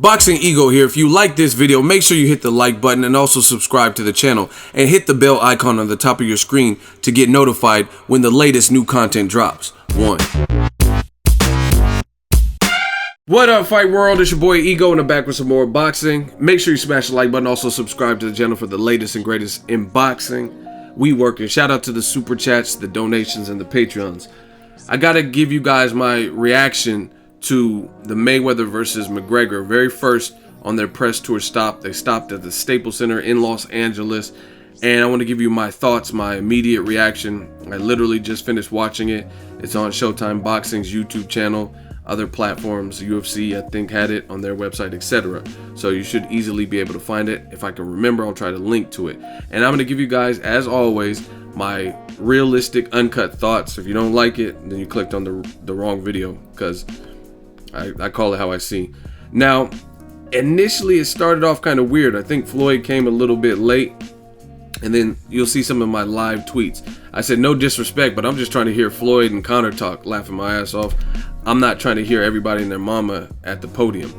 Boxingego here. If you like this video, make sure you hit the like button and also subscribe to the channel and hit the bell icon on the top of your screen to get notified when the latest new content drops. What up, fight world? It's your boy Ego and I'm back with some more boxing. Make sure you smash the like button, also subscribe to the channel for the latest and greatest in boxing. We working. Shout out to the super chats, the donations, and the Patreons. I gotta give you guys my reaction to the Mayweather versus Mcgregor. Very first on their press tour stop. They stopped at the Staples Center in Los Angeles. And I want to give you my thoughts, my immediate reaction. I literally just finished watching it. It's on Showtime Boxing's YouTube channel. Other platforms, UFC I think had it on their website, etc. So you should easily be able to find it. If I can remember, I'll try to link to it. And I'm going to give you guys, as always, my realistic uncut thoughts. If you don't like it, then you clicked on the wrong video, because I call it how I see. Now, initially it started off kind of weird. I think Floyd came a little bit late, and then you'll see some of my live tweets. I said no disrespect, but I'm just trying to hear Floyd and CONOR talk, laughing my ass off. I'm not trying to hear everybody and their mama at the podium.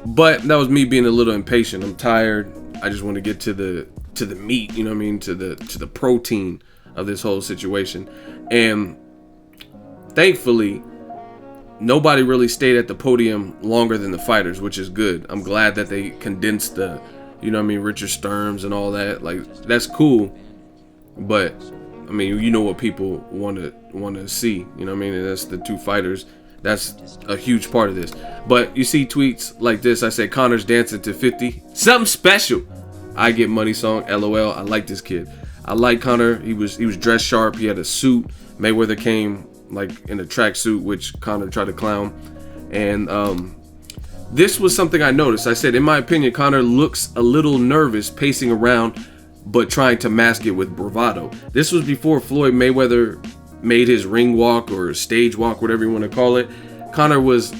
But that was me being a little impatient. I'm tired. I just want to get to the meat, you know what I mean, to the protein of this whole situation. And thankfully, nobody really stayed at the podium longer than the fighters, which is good. I'm glad that they condensed the, you know what I mean, Richard Sturms and all that. Like, that's cool. But I mean, you know what people want to see, you know what I mean? And that's the two fighters. That's a huge part of this. But you see tweets like this. I said CONOR's dancing to 50. Something special. I get money song. LOL. I like this kid. I like CONOR. He was dressed sharp. He had a suit. Mayweather came like in a tracksuit, which CONOR tried to clown. And this was something I noticed. I said, in my opinion, CONOR looks a little nervous pacing around, but trying to mask it with bravado. This was before Floyd Mayweather made his ring walk or stage walk, whatever you want to call it. CONOR was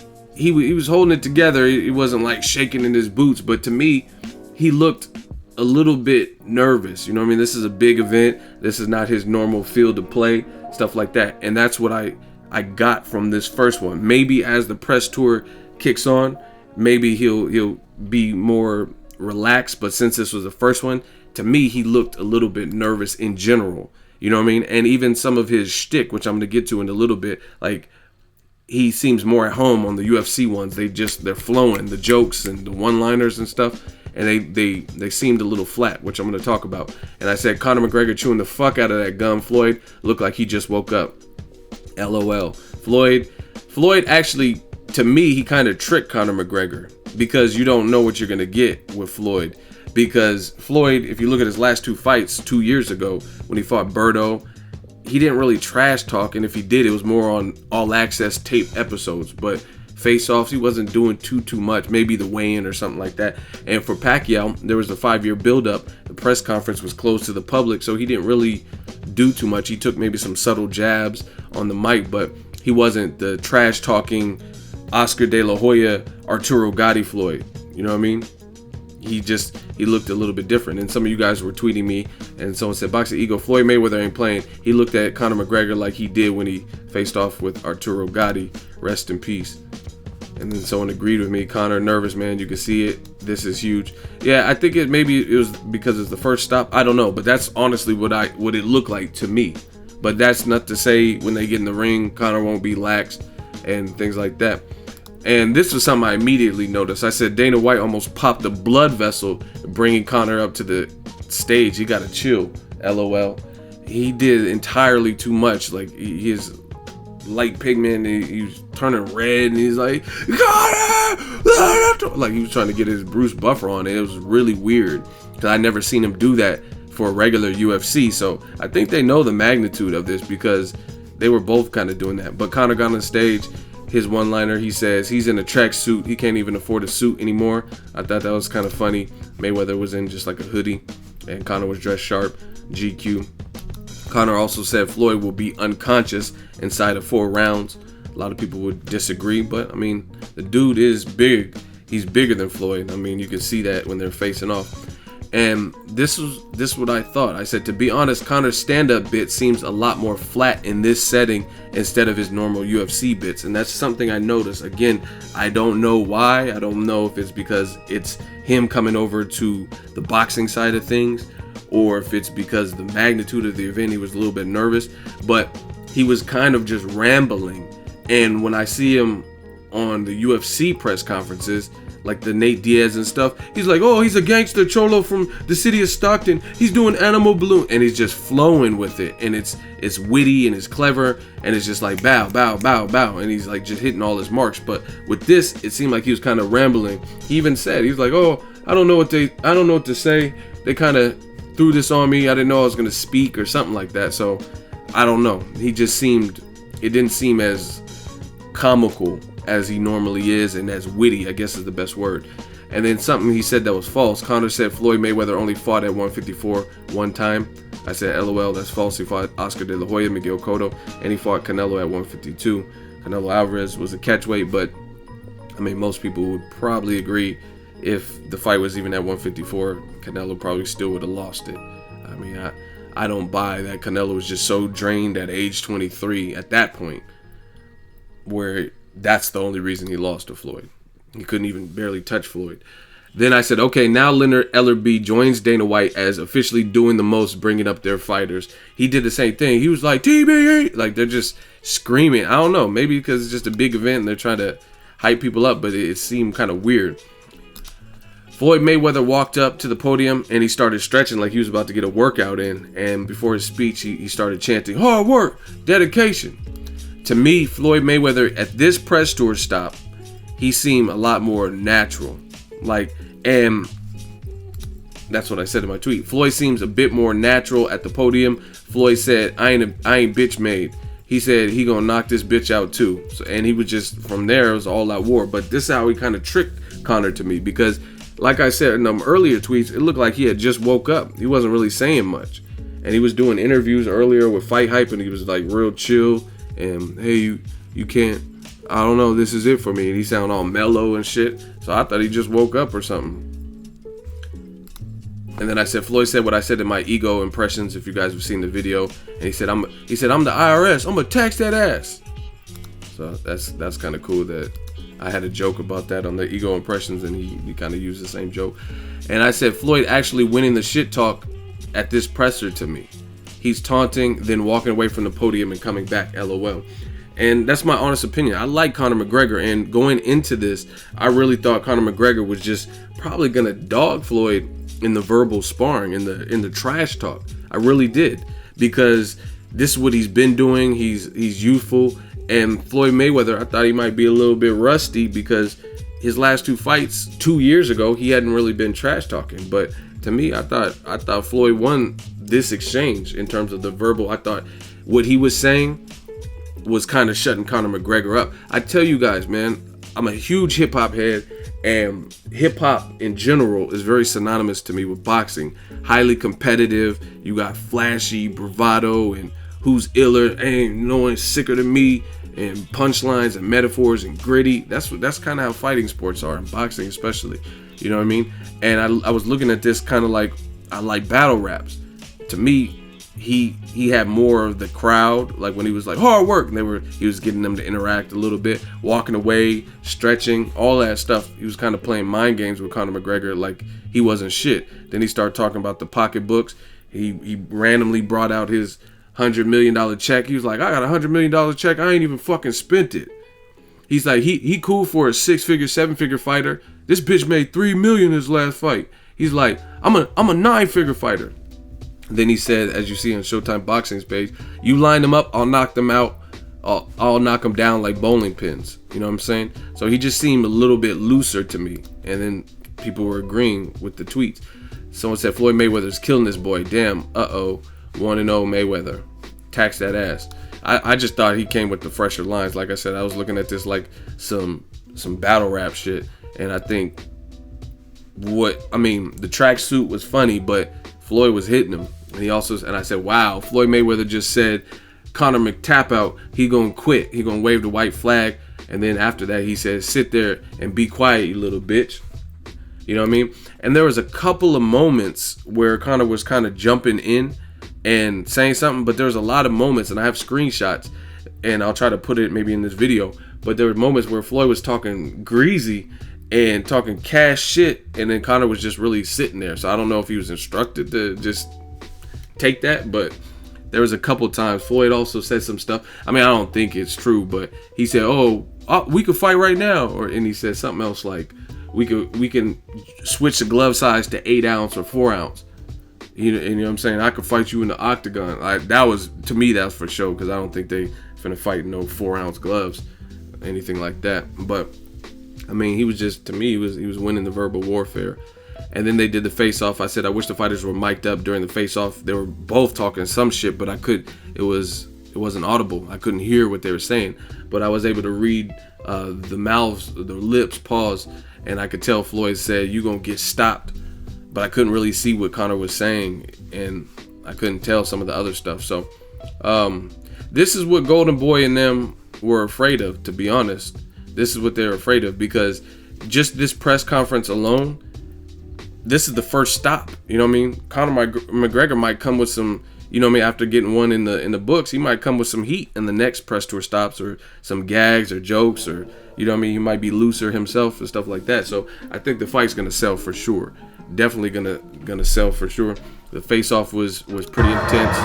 holding it together. He wasn't like shaking in his boots, but to me, he looked a little bit nervous. You know what I mean? This is a big event. This is not his normal field to play, stuff like that. And that's what I got from this first one. Maybe as the press tour kicks on, maybe he'll be more relaxed, but since this was the first one, to me, he looked a little bit nervous in general. You know what I mean? And even some of his shtick, which I'm going to get to in a little bit, like, he seems more at home on the UFC ones. They're flowing, the jokes and the one-liners and stuff, and they seemed a little flat, which I'm going to talk about. And I said Conor McGregor chewing the fuck out of that gum. Floyd looked like he just woke up. LOL. Floyd actually, to me, he kind of tricked Conor McGregor, because you don't know what you're going to get with Floyd. Because Floyd, if you look at his last two fights 2 years ago when he fought Berto, he didn't really trash talk, and if he did, it was more on all access tape episodes. But face-offs, he wasn't doing too much, maybe the weigh-in or something like that. And for Pacquiao, there was a 5-year build-up. The press conference was closed to the public, so he didn't really do too much. He took maybe some subtle jabs on the mic, but he wasn't the trash-talking Oscar De La Hoya, Arturo Gatti Floyd. You know what I mean? He looked a little bit different. And some of you guys were tweeting me, and someone said, Boxingego, Floyd Mayweather ain't playing. He looked at Conor McGregor like he did when he faced off with Arturo Gatti. Rest in peace. And then someone agreed with me. Conor nervous, man. You can see it. This is huge. Yeah, I think maybe it was because it's the first stop. I don't know, but that's honestly what it looked like to me. But that's not to say when they get in the ring, Conor won't be lax and things like that. And this was something I immediately noticed. I said Dana White almost popped a blood vessel bringing Conor up to the stage. He got to chill. LOL. He did entirely too much. Like, his light pigment, he was turning red, and he's like, Conor! Like he was trying to get his Bruce Buffer on. It was really weird, because I never seen him do that for a regular UFC. So I think they know the magnitude of this, because they were both kind of doing that. But Conor got on stage. His one-liner, he says he's in a tracksuit. He can't even afford a suit anymore. I thought that was kind of funny. Mayweather was in just like a hoodie, and Conor was dressed sharp. GQ. Conor also said Floyd will be unconscious inside of 4 rounds. A lot of people would disagree, but I mean, the dude is big. He's bigger than Floyd. I mean, you can see that when they're facing off. And this is what I thought. I said, to be honest, Conor's stand-up bit seems a lot more flat in this setting instead of his normal UFC bits. And that's something I noticed. Again, I don't know why. I don't know if it's because it's him coming over to the boxing side of things, or if it's because the magnitude of the event, he was a little bit nervous. But he was kind of just rambling. And when I see him on the UFC press conferences, like the Nate Diaz and stuff, he's like, oh, he's a gangster cholo from the city of Stockton. He's doing animal balloon, and he's just flowing with it, and it's witty and it's clever, and it's just like bow, bow, bow, bow, and he's like just hitting all his marks. But with this, it seemed like he was kind of rambling. He even said, he was like, oh, I don't know what to say. They kind of threw this on me. I didn't know I was gonna speak or something like that. So I don't know. He just seemed, it didn't seem as comical as he normally is, and as witty, I guess is the best word. And then something he said that was false. Conor said Floyd Mayweather only fought at 154 one time. I said, LOL, that's false. He fought Oscar De La Hoya, Miguel Cotto, and he fought Canelo at 152. Canelo Alvarez was a catchweight, but I mean, most people would probably agree if the fight was even at 154, Canelo probably still would have lost it. I mean, I don't buy that Canelo was just so drained at age 23 at that point, where that's the only reason he lost to Floyd. He couldn't even barely touch Floyd. Then I said, okay, now Leonard Ellerbe joins Dana White as officially doing the most, bringing up their fighters. He did the same thing. He was like, TBE! Like, they're just screaming. I don't know. Maybe because it's just a big event and they're trying to hype people up, but it seemed kind of weird. Floyd Mayweather walked up to the podium and he started stretching like he was about to get a workout in. And before his speech, he started chanting, hard work, dedication. To me, Floyd Mayweather at this press tour stop, he seemed a lot more natural. Like, and that's what I said in my tweet. Floyd seems a bit more natural at the podium. Floyd said, I ain't bitch made. He said he gonna knock this bitch out too. So, and he was just, from there, it was all out war. But this is how he kind of tricked Conor to me, because like I said in them earlier tweets, it looked like he had just woke up. He wasn't really saying much. And he was doing interviews earlier with Fight Hype, and he was like real chill. And hey, you can't, I don't know, this is it for me. And he sounded all mellow and shit. So I thought he just woke up or something. And then I said, Floyd said what I said in my ego impressions, if you guys have seen the video. And he said, I'm the IRS. I'm gonna tax that ass. So that's kind of cool that I had a joke about that on the ego impressions, and he kind of used the same joke. And I said, Floyd actually winning the shit talk at this presser to me. He's taunting, then walking away from the podium and coming back, LOL. And that's my honest opinion. I like Conor McGregor, and going into this, I really thought Conor McGregor was just probably gonna dog Floyd in the verbal sparring, in the trash talk. I really did, because this is what he's been doing. He's youthful, and Floyd Mayweather, I thought he might be a little bit rusty, because his last two fights 2 years ago, he hadn't really been trash talking. But to me, I thought Floyd won this exchange in terms of the verbal. I thought what he was saying was kind of shutting Conor McGregor up. I tell you guys, man, I'm a huge hip hop head, and hip hop in general is very synonymous to me with boxing. Highly competitive. You got flashy bravado and who's iller, ain't no one sicker than me, and punchlines and metaphors and gritty. That's kind of how fighting sports are, and boxing especially. You know what I mean? And I was looking at this kind of like, I like battle raps. To me, he had more of the crowd, like when he was like hard work, and he was getting them to interact a little bit, walking away, stretching, all that stuff. He was kind of playing mind games with Conor McGregor like he wasn't shit. Then he started talking about the pocketbooks. He randomly brought out his $100 million check. He was like, I got a $100 million check. I ain't even fucking spent it. He's like, he cool for a 6-figure, 7-figure fighter. This bitch made $3 million his last fight. He's like, I'm a 9-figure fighter. Then he said, as you see on Showtime Boxing's page, you line them up, I'll knock them out. I'll knock them down like bowling pins. You know what I'm saying? So he just seemed a little bit looser to me. And then people were agreeing with the tweets. Someone said, Floyd Mayweather's killing this boy. Damn, 1-0 Mayweather. Tax that ass. I just thought he came with the fresher lines. Like I said, I was looking at this like some battle rap shit. And I think the tracksuit was funny, but Floyd was hitting him. And I said, wow, Floyd Mayweather just said, Conor McTap out, he gonna quit. He gonna wave the white flag. And then after that, he said, sit there and be quiet, you little bitch. You know what I mean? And there was a couple of moments where Conor was kind of jumping in and saying something, but there was a lot of moments, and I have screenshots, and I'll try to put it maybe in this video, but there were moments where Floyd was talking greasy and talking cash shit, and then Conor was just really sitting there. So I don't know if he was instructed to just take that, but there was a couple times Floyd also said some stuff. I mean, I don't think it's true, but he said, oh we could fight right now, and he said something else like, we can switch the glove size to 8 ounce or 4 ounce. You know what I'm saying? I could fight you in the octagon. That was, to me, that was for show, because I don't think they finna fight in no 4 ounce gloves, anything like that. But I mean, he was just, to me, he was winning the verbal warfare. And then they did the face-off. I said I wish the fighters were mic'd up during the face-off. They were both talking some shit, but it wasn't audible. I couldn't hear what they were saying, but I was able to read the mouths, the lips, pause, and I could tell Floyd said, "You gonna get stopped," but I couldn't really see what Conor was saying, and I couldn't tell some of the other stuff. So this is what Golden Boy and them were afraid of, to be honest. This is what they're afraid of, because just this press conference alone, this is the first stop. You know what I mean? Conor McGregor might come with some, you know what I mean, after getting one in the books, he might come with some heat in the next press tour stops, or some gags or jokes, or, you know what I mean, he might be looser himself and stuff like that. So I think the fight's gonna sell for sure. Definitely gonna sell for sure. The face-off was pretty intense.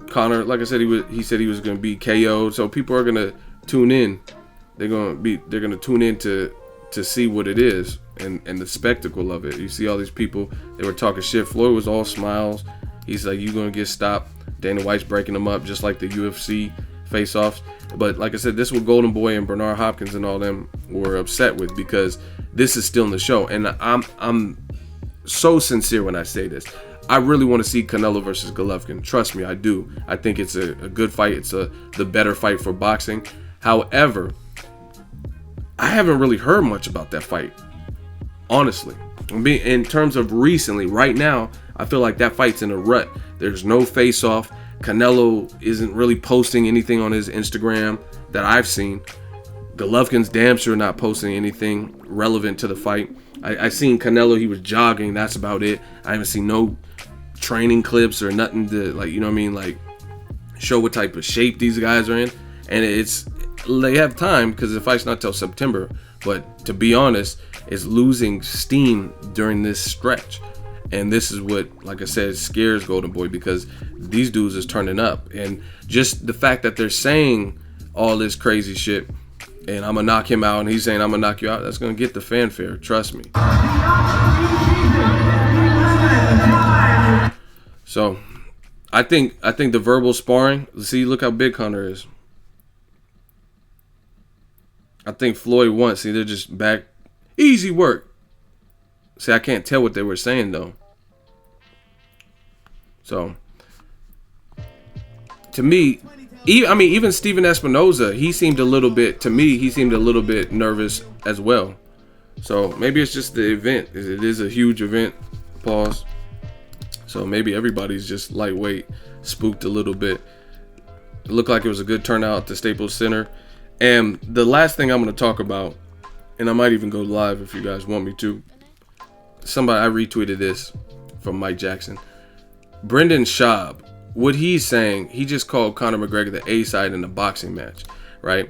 Conor, like I said, he said he was gonna be KO'd, so people are gonna tune in. They're gonna tune in to see what it is, and the spectacle of it. You see all these people, they were talking shit. Floyd was all smiles. He's like, "You gonna get stopped." Dana White's breaking them up, just like the UFC face-offs. But like I said, this is what Golden Boy and Bernard Hopkins and all them were upset with, because this is still in the show. And I'm so sincere when I say this. I really want to see Canelo versus Golovkin. Trust me, I do. I think it's a good fight. It's the better fight for boxing. However, I haven't really heard much about that fight, honestly. In terms of recently, right now, I feel like that fight's in a rut. There's no face-off. Canelo isn't really posting anything on his Instagram that I've seen. Golovkin's damn sure not posting anything relevant to the fight. I seen Canelo, he was jogging, that's about it. I haven't seen no training clips or nothing to, like, you know what I mean, like, show what type of shape these guys are in. And they have time, because the fight's not till September, but to be honest, it's losing steam during this stretch. And this is what, like I said, scares Golden Boy, because these dudes is turning up. And just the fact that they're saying all this crazy shit, and I'm gonna knock him out, and he's saying I'm gonna knock you out, that's gonna get the fanfare, trust me. So I think the verbal sparring, see, look how big Conor is. I think Floyd won. See, they're just back. Easy work. See, I can't tell what they were saying, though. So, to me, even Steven Espinoza, he seemed a little bit nervous as well. So, maybe it's just the event. It is a huge event. Pause. So, maybe everybody's just lightweight, spooked a little bit. It looked like it was a good turnout at the Staples Center. And the last thing I'm going to talk about, and I might even go live if you guys want me to. I retweeted this from Mike Jackson. Brendan Schaub, what he's saying, he just called Conor McGregor the A-side in the boxing match, right?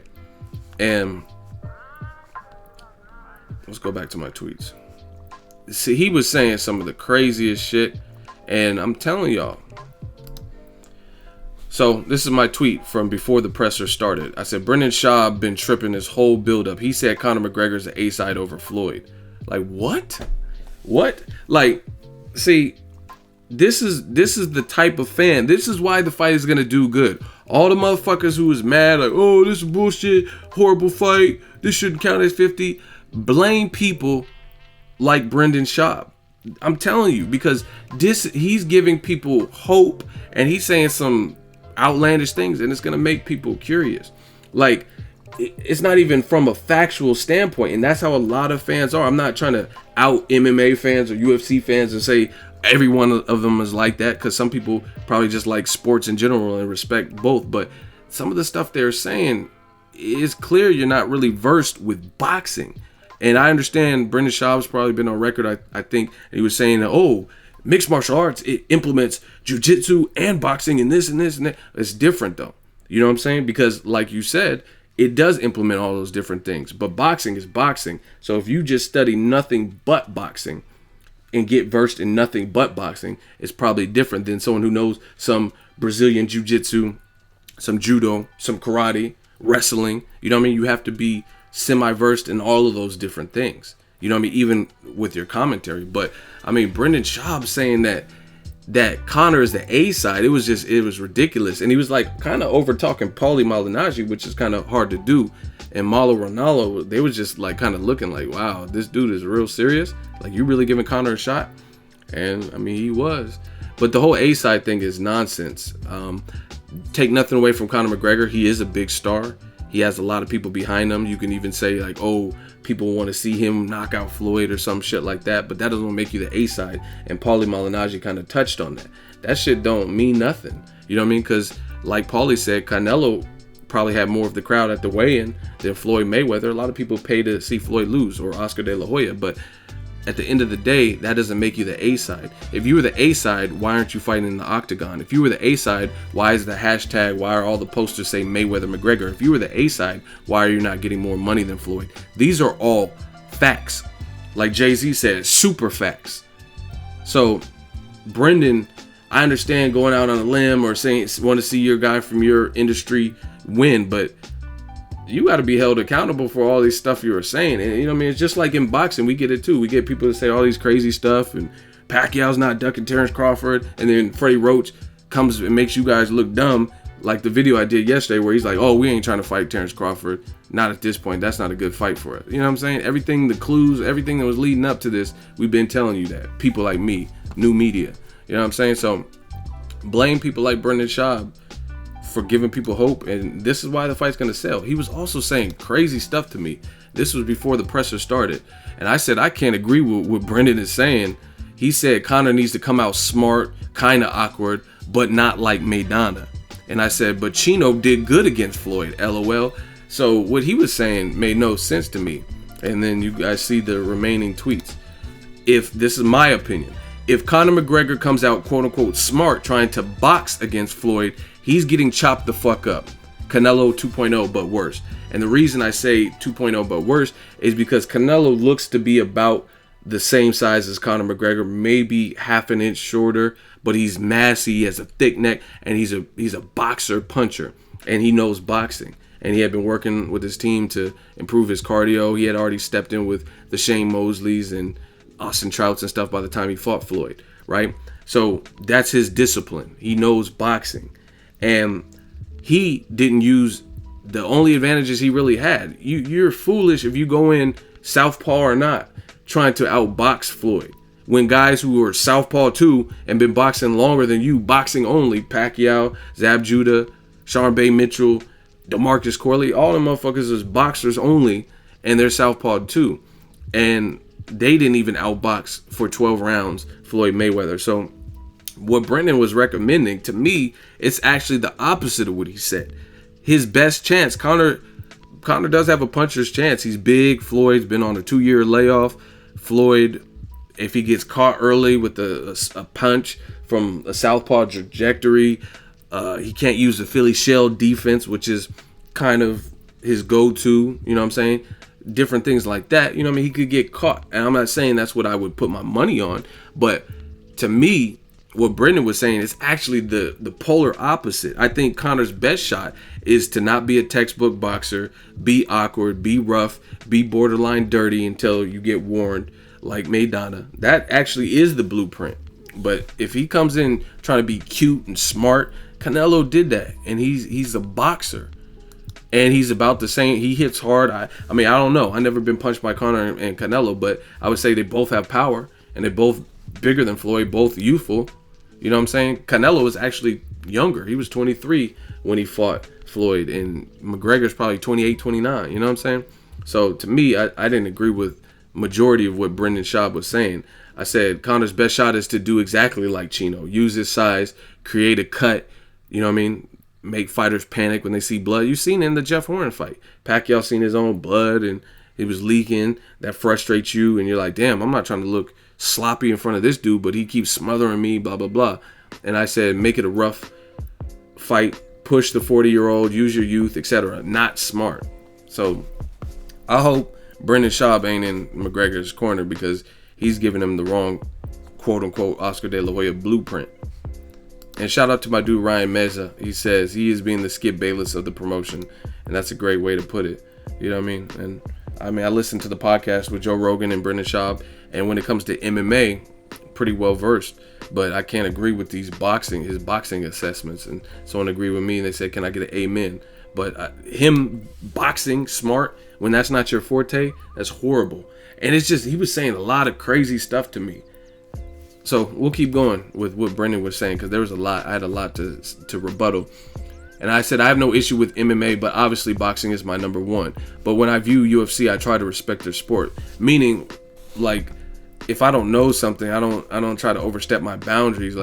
And let's go back to my tweets. See, he was saying some of the craziest shit, and I'm telling y'all. So this is my tweet from before the presser started. I said, Brendan Schaub been tripping his whole build-up. He said Conor McGregor's the A-side over Floyd. Like, what? What? Like, see, this is the type of fan. This is why the fight is gonna do good. All the motherfuckers who was mad, like, oh, this is bullshit, horrible fight, this shouldn't count as 50. Blame people like Brendan Schaub. I'm telling you, because he's giving people hope, and he's saying some outlandish things, and it's gonna make people curious. Like, it's not even from a factual standpoint, and that's how a lot of fans are. I'm not trying to out MMA fans or UFC fans and say every one of them is like that, because some people probably just like sports in general and respect both. But some of the stuff they're saying is clear you're not really versed with boxing. And I understand Brendan Schaub's probably been on record. I think he was saying that, oh, mixed martial arts, it implements jiu-jitsu and boxing and this and this and that. It's different though. You know what I'm saying? Because like you said, it does implement all those different things. But boxing is boxing. So if you just study nothing but boxing and get versed in nothing but boxing, it's probably different than someone who knows some Brazilian jiu-jitsu, some judo, some karate, wrestling. You know what I mean? You have to be semi-versed in all of those different things. You know what I mean? Even with your commentary. But, I mean, Brendan Schaub saying that Conor is the A side, it was ridiculous. And he was like kind of over talking Paulie Malignaggi, which is kind of hard to do. And Malo Ronaldo, they was just like kind of looking like, wow, this dude is real serious. Like, you really giving Conor a shot? And I mean, he was. But the whole A side thing is nonsense. Take nothing away from Conor McGregor. He is a big star. He has a lot of people behind him. You can even say like, oh, people want to see him knock out Floyd or some shit like that. But that doesn't make you the A side. And Paulie Malignaggi kind of touched on that. That shit don't mean nothing. You know what I mean? Because like Paulie said, Canelo probably had more of the crowd at the weigh-in than Floyd Mayweather. A lot of people pay to see Floyd lose, or Oscar De La Hoya. But at the end of the day, that doesn't make you the A side. If you were the A side, why aren't you fighting in the octagon? If you were the A side, why is the hashtag, why are all the posters say Mayweather McGregor? If you were the A side, why are you not getting more money than Floyd? These are all facts. Like Jay-Z said, super facts. So Brendan, I understand going out on a limb or saying want to see your guy from your industry win, but you got to be held accountable for all these stuff you were saying. And you know what I mean? It's just like in boxing, we get it too. We get people to say all these crazy stuff, and Pacquiao's not ducking Terrence Crawford, and then Freddie Roach comes and makes you guys look dumb. Like the video I did yesterday where he's like, oh, we ain't trying to fight Terrence Crawford. Not at this point. That's not a good fight for it. You know what I'm saying? Everything, the clues, everything that was leading up to this, we've been telling you that. People like me, new media. You know what I'm saying? So blame people like Brendan Schaub for giving people hope, and this is why the fight's gonna sell. He was also saying crazy stuff to me. This was before the presser started, and I said I can't agree with what Brendan is saying. He said Conor needs to come out smart, kind of awkward, but not like Maidana. And I said, but Chino did good against Floyd, LOL. So what he was saying made no sense to me. And then you guys see the remaining tweets. If this is my opinion, if Conor McGregor comes out quote unquote smart trying to box against Floyd, he's getting chopped the fuck up. Canelo 2.0 but worse. And the reason I say 2.0 but worse is because Canelo looks to be about the same size as Conor McGregor, maybe half an inch shorter, but he's massy, he has a thick neck, and he's a boxer puncher, and he knows boxing. And he had been working with his team to improve his cardio. He had already stepped in with the Shane Mosleys and Austin Trouts and stuff by the time he fought Floyd, right? So that's his discipline. He knows boxing. And he didn't use the only advantages he really had. You're foolish if you go in southpaw or not trying to outbox Floyd. When guys who are southpaw too and been boxing longer than you, boxing only, Pacquiao, Zab Judah, Sean Bay Mitchell, DeMarcus Corley, all them motherfuckers is boxers only, and they're southpaw too. And they didn't even outbox for 12 rounds Floyd Mayweather. So what Brendan was recommending, to me, it's actually the opposite of what he said. His best chance, Conor does have a puncher's chance. He's big. Floyd's been on a 2-year layoff. Floyd, if he gets caught early with a punch from a southpaw trajectory, he can't use the Philly shell defense, which is kind of his go-to, you know what I'm saying? Different things like that, you know what I mean? He could get caught. And I'm not saying that's what I would put my money on, but to me, what Brendan was saying is actually the polar opposite. I think Conor's best shot is to not be a textbook boxer, be awkward, be rough, be borderline dirty until you get warned, like Maidana. That actually is the blueprint. But if he comes in trying to be cute and smart, Canelo did that, and he's a boxer, and he's about the same. He hits hard. I mean, I don't know. I've never been punched by Conor and Canelo, but I would say they both have power, and they're both bigger than Floyd, both youthful. You know what I'm saying? Canelo was actually younger. He was 23 when he fought Floyd, and McGregor's probably 28, 29. You know what I'm saying? So to me, I didn't agree with majority of what Brendan Schaub was saying. I said Conor's best shot is to do exactly like Chino. Use his size, create a cut, you know what I mean? Make fighters panic when they see blood. You've seen it in the Jeff Horn fight. Pacquiao seen his own blood, and It was leaking. That frustrates you, and you're like, damn, I'm not trying to look sloppy in front of this dude, but he keeps smothering me, blah, blah, blah. And I said, make it a rough fight. Push the 40-year-old, use your youth, etc. Not smart. So I hope Brendan Schaub ain't in McGregor's corner, because he's giving him the wrong, quote-unquote, Oscar De La Hoya blueprint. And shout out to my dude Ryan Meza. He says he is being the Skip Bayless of the promotion, and that's a great way to put it. You know what I mean? And I listened to the podcast with Joe Rogan and Brendan Schaub, and when it comes to MMA, pretty well versed, but I can't agree with his boxing assessments. And someone agreed with me, and they said, can I get an amen? But him boxing smart, when that's not your forte, that's horrible. And it's just, he was saying a lot of crazy stuff to me. So we'll keep going with what Brendan was saying, because there was a lot. I had a lot to rebuttal. And I said I have no issue with MMA, but obviously boxing is my number one. But when I view UFC, I try to respect their sport. Meaning, like, if I don't know something, I don't try to overstep my boundaries.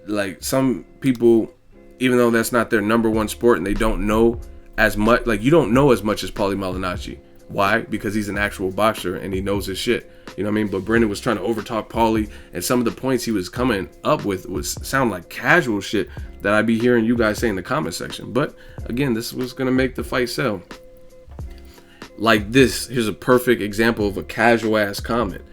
Like some people, even though that's not their number one sport and they don't know as much, like you don't know as much as Paulie Malignaggi. Why? Because he's an actual boxer and he knows his shit. You know what I mean? But Brendan was trying to overtalk Paulie, and some of the points he was coming up with was sound like casual shit that I'd be hearing you guys say in the comment section. But again, this was gonna make the fight sell. Like this, here's a perfect example of a casual ass comment.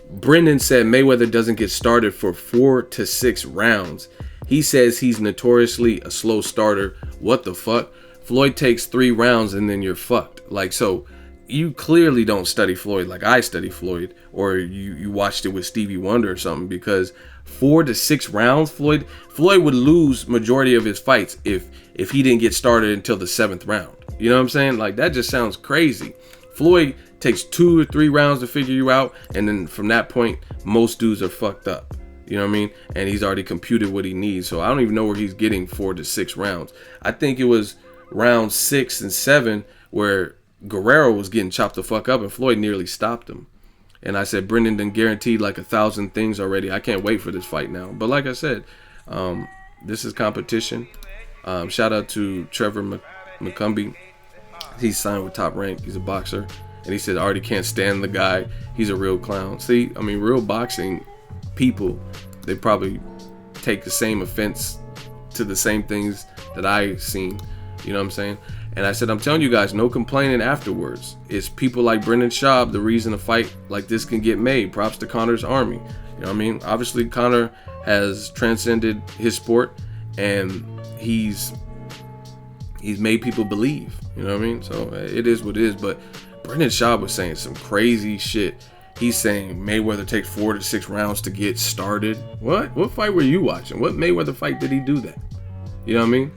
Brendan said Mayweather doesn't get started for 4 to 6 rounds. He says he's notoriously a slow starter. What the fuck? Floyd takes 3 rounds and then you're fucked. Like, so you clearly don't study Floyd like I study Floyd, or you watched it with Stevie Wonder or something, because 4 to 6 rounds, Floyd would lose majority of his fights if he didn't get started until the 7th round. You know what I'm saying? Like, that just sounds crazy. Floyd takes 2 or 3 rounds to figure you out, and then from that point, most dudes are fucked up. You know what I mean? And he's already computed what he needs. So I don't even know where he's getting 4 to 6 rounds. I think it was round 6 and 7 where Guerrero was getting chopped the fuck up and Floyd nearly stopped him. And I said, Brendan done guaranteed like 1,000 things already. I can't wait for this fight now. But like I said, this is competition. Shout out to Trevor McCumbee. He's signed with Top Rank. He's a boxer. And he said, I already can't stand the guy. He's a real clown. See, I mean, real boxing people, they probably take the same offense to the same things that I seen. You know what I'm saying? And I said, I'm telling you guys, no complaining afterwards. It's people like Brendan Schaub, the reason a fight like this can get made. Props to Conor's army. You know what I mean? Obviously, Conor has transcended his sport, and he's made people believe. You know what I mean? So it is what it is. But Brendan Schaub was saying some crazy shit. He's saying Mayweather takes 4 to 6 rounds to get started. What? What fight were you watching? What Mayweather fight did he do that? You know what I mean?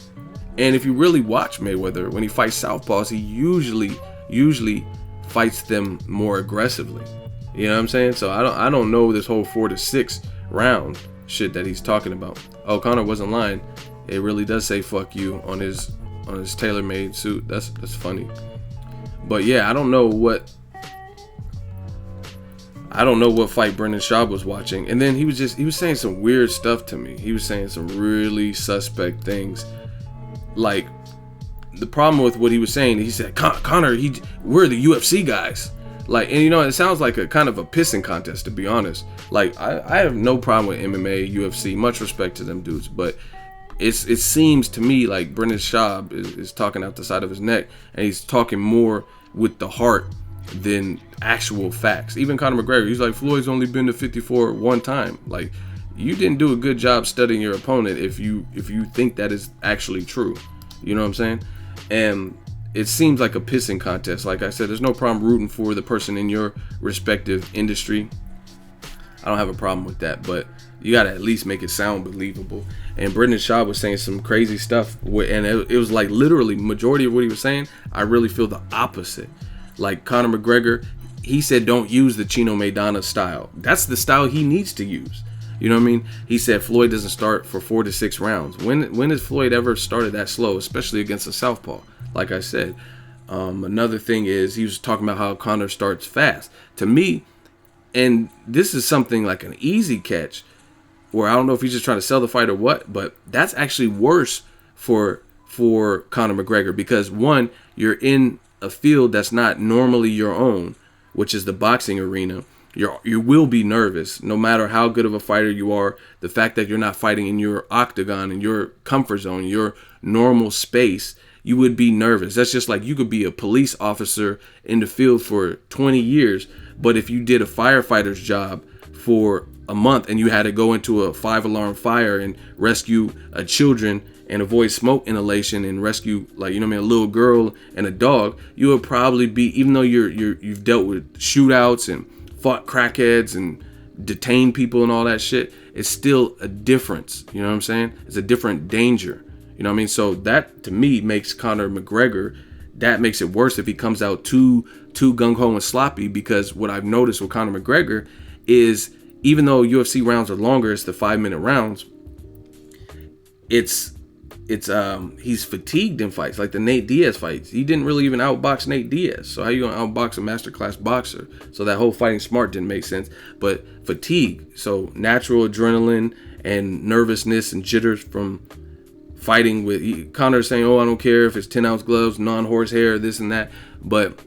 And if you really watch Mayweather, when he fights southpaws, he usually fights them more aggressively. You know what I'm saying? So I don't know this whole 4 to 6 round shit that he's talking about. Oh, Conor wasn't lying. It really does say "fuck you" on his tailor-made suit. That's funny. But yeah, I don't know what fight Brendan Schaub was watching. And then he was saying some weird stuff to me. He was saying some really suspect things. Like, the problem with what he was saying, he said, Conor, we're the UFC guys. Like, and you know, it sounds like a kind of a pissing contest, to be honest. Like, I have no problem with MMA, UFC, much respect to them dudes, but it seems to me like Brendan Schaub is talking out the side of his neck, and he's talking more with the heart than actual facts. Even Conor McGregor, he's like, Floyd's only been to 54 one time. Like, you didn't do a good job studying your opponent if you think that is actually true. You know what I'm saying? And it seems like a pissing contest. Like I said, there's no problem rooting for the person in your respective industry. I don't have a problem with that, but you got to at least make it sound believable. And Brendan Schaub was saying some crazy stuff, and it was like literally majority of what he was saying, I really feel the opposite. Like Conor McGregor, he said don't use the Chino Maidana style. That's the style he needs to use. You know what I mean? He said Floyd doesn't start for 4 to 6 rounds. When has Floyd ever started that slow, especially against a southpaw? Like I said, another thing is he was talking about how Conor starts fast. To me, and this is something like an easy catch, where I don't know if he's just trying to sell the fight or what, but that's actually worse for Conor McGregor, because one, you're in a field that's not normally your own, which is the boxing arena, you will be nervous no matter how good of a fighter you are. The fact that you're not fighting in your octagon, in your comfort zone, your normal space, you would be nervous. That's just like you could be a police officer in the field for 20 years, but if you did a firefighter's job for a month and you had to go into a 5-alarm fire and rescue children and avoid smoke inhalation and rescue, like, you know what I mean, a little girl and a dog, you would probably be, even though you've dealt with shootouts and fought crackheads and detained people and all that shit, it's still a difference. You know what I'm saying? It's a different danger. You know what I mean? So that to me makes Conor McGregor, that makes it worse if he comes out too gung-ho and sloppy, because what I've noticed with Conor McGregor is, even though UFC rounds are longer, it's the 5-minute rounds, he's fatigued in fights, like the Nate Diaz fights. He didn't really even outbox Nate Diaz. So how you gonna outbox a masterclass boxer? So that whole fighting smart didn't make sense. But fatigue, so natural adrenaline and nervousness and jitters from fighting with Conor saying, oh, I don't care if it's 10-ounce gloves, non-horsehair, this and that. But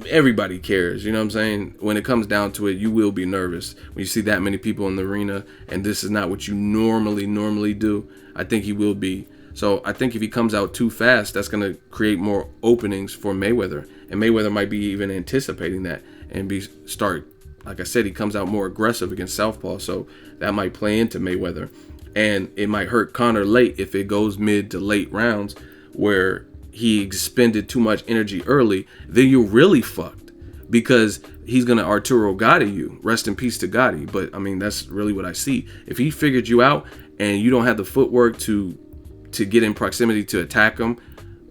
everybody cares, you know what I'm saying? When it comes down to it, you will be nervous when you see that many people in the arena, and this is not what you normally do. I think he will be. So I think if he comes out too fast, that's going to create more openings for Mayweather, and Mayweather might be even anticipating that and like I said, he comes out more aggressive against southpaw, so that might play into Mayweather, and it might hurt Conor late if it goes mid to late rounds where he expended too much energy early. Then you're really fucked, because he's gonna Arturo Gotti you. Rest in peace to Gotti. But I mean, that's really what I see. If he figured you out and you don't have the footwork to get in proximity to attack him,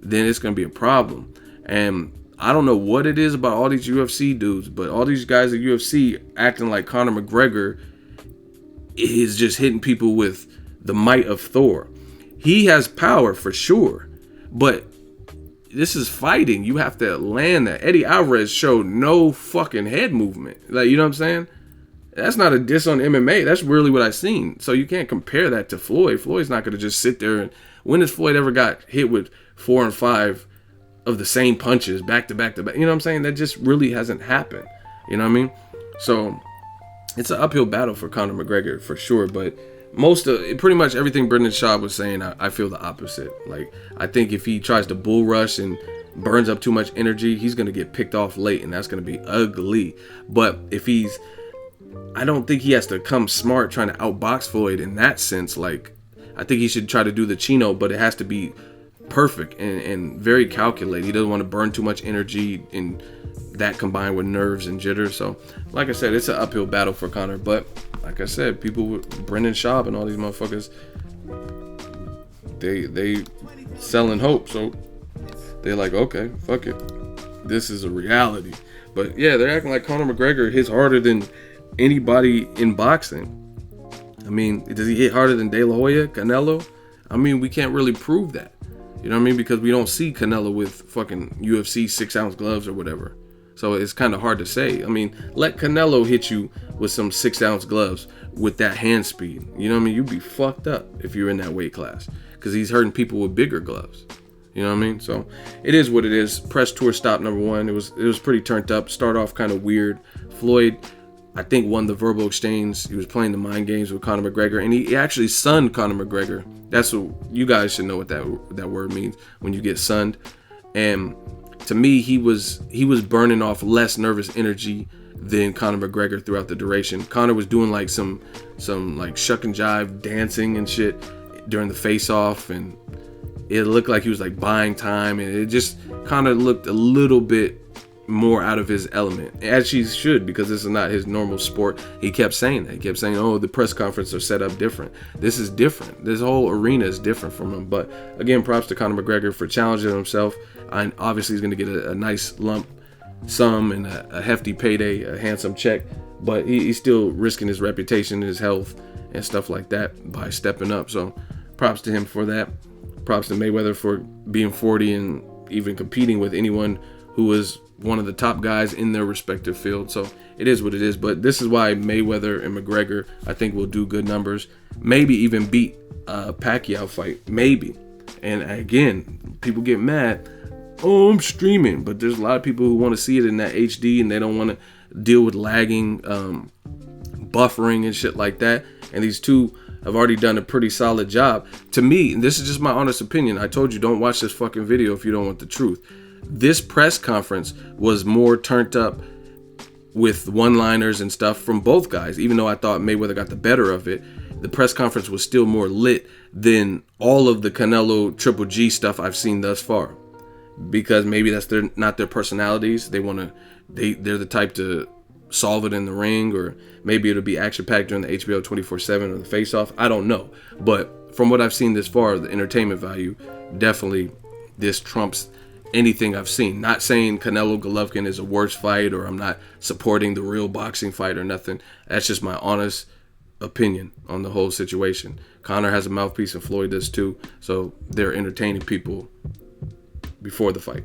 then it's gonna be a problem. And I don't know what it is about all these UFC dudes, but all these guys at UFC acting like Conor McGregor is just hitting people with the might of Thor. He has power for sure, but this is fighting. You have to land that. Eddie Alvarez showed no fucking head movement. Like, you know what I'm saying? That's not a diss on MMA. That's really what I seen. So you can't compare that to Floyd. Floyd's not going to just sit there and... When has Floyd ever got hit with 4 and 5 of the same punches back to back to back? You know what I'm saying? That just really hasn't happened. You know what I mean? So it's an uphill battle for Conor McGregor for sure, but pretty much everything Brendan Schaub was saying, I feel the opposite. Like, I think if he tries to bull rush and burns up too much energy, he's going to get picked off late, and that's going to be ugly. But I don't think he has to come smart trying to outbox Floyd in that sense. Like, I think he should try to do the Chino, but it has to be perfect and very calculated. He doesn't want to burn too much energy, and that combined with nerves and jitters. So, like I said, it's an uphill battle for Conor, but like I said, people with Brendan Schaub and all these motherfuckers, they selling hope. So they're like, okay, fuck it, this is a reality. But yeah, they're acting like Conor McGregor hits harder than anybody in boxing. I mean, does he hit harder than De La Hoya, Canelo? I mean, we can't really prove that. You know what I mean? Because we don't see Canelo with fucking UFC 6-ounce gloves or whatever. So it's kind of hard to say. I mean, let Canelo hit you with some 6-ounce gloves with that hand speed. You know what I mean? You'd be fucked up if you're in that weight class, because he's hurting people with bigger gloves. You know what I mean? So it is what it is. Press tour stop number 1. It was pretty turned up. Start off kind of weird. Floyd, I think, won the verbal exchange. He was playing the mind games with Conor McGregor, and he actually sunned Conor McGregor. That's what you guys should know what that word means when you get sunned. And to me, he was burning off less nervous energy than Conor McGregor throughout the duration. Conor was doing like some like shuck and jive dancing and shit during the face-off, and it looked like he was like buying time, and it just Conor looked a little bit more out of his element, as she should, because this is not his normal sport. He kept saying that. He kept saying, oh, the press conference are set up different. This is different. This whole arena is different from him. But again, props to Conor McGregor for challenging himself. And obviously he's going to get a nice lump sum and a hefty payday, a handsome check. But he's still risking his reputation, his health, and stuff like that by stepping up. So props to him for that. Props to Mayweather for being 40 and even competing with anyone who was one of the top guys in their respective field. So it is what it is. But this is why Mayweather and McGregor, I think, will do good numbers. Maybe even beat a Pacquiao fight. Maybe. And again, people get mad. oh, I'm streaming. But there's a lot of people who want to see it in that HD and they don't want to deal with lagging, buffering and shit like that. And these two have already done a pretty solid job. To me, and this is just my honest opinion, I told you don't watch this fucking video if you don't want the truth. This press conference was more turned up with one-liners and stuff from both guys. Even though I thought Mayweather got the better of it, the press conference was still more lit than all of the Canelo Triple G stuff I've seen thus far. Because maybe that's not their personalities. They're the type to solve it in the ring, or maybe it'll be action-packed during the HBO 24/7 or the face-off. I don't know. But from what I've seen this far, the entertainment value, definitely this trumps anything I've seen. Not saying Canelo Golovkin is a worse fight, or I'm not supporting the real boxing fight or nothing. That's just my honest opinion on the whole situation. Conor has a mouthpiece and Floyd does too, so they're entertaining people before the fight.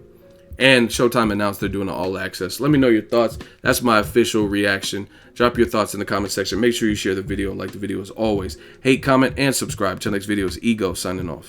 And Showtime announced they're doing an all access. Let me know your thoughts. That's my official reaction. Drop your thoughts in the comment section. Make sure you share the video and like the video as always. Hate, comment, and subscribe. Till next video is Ego signing off.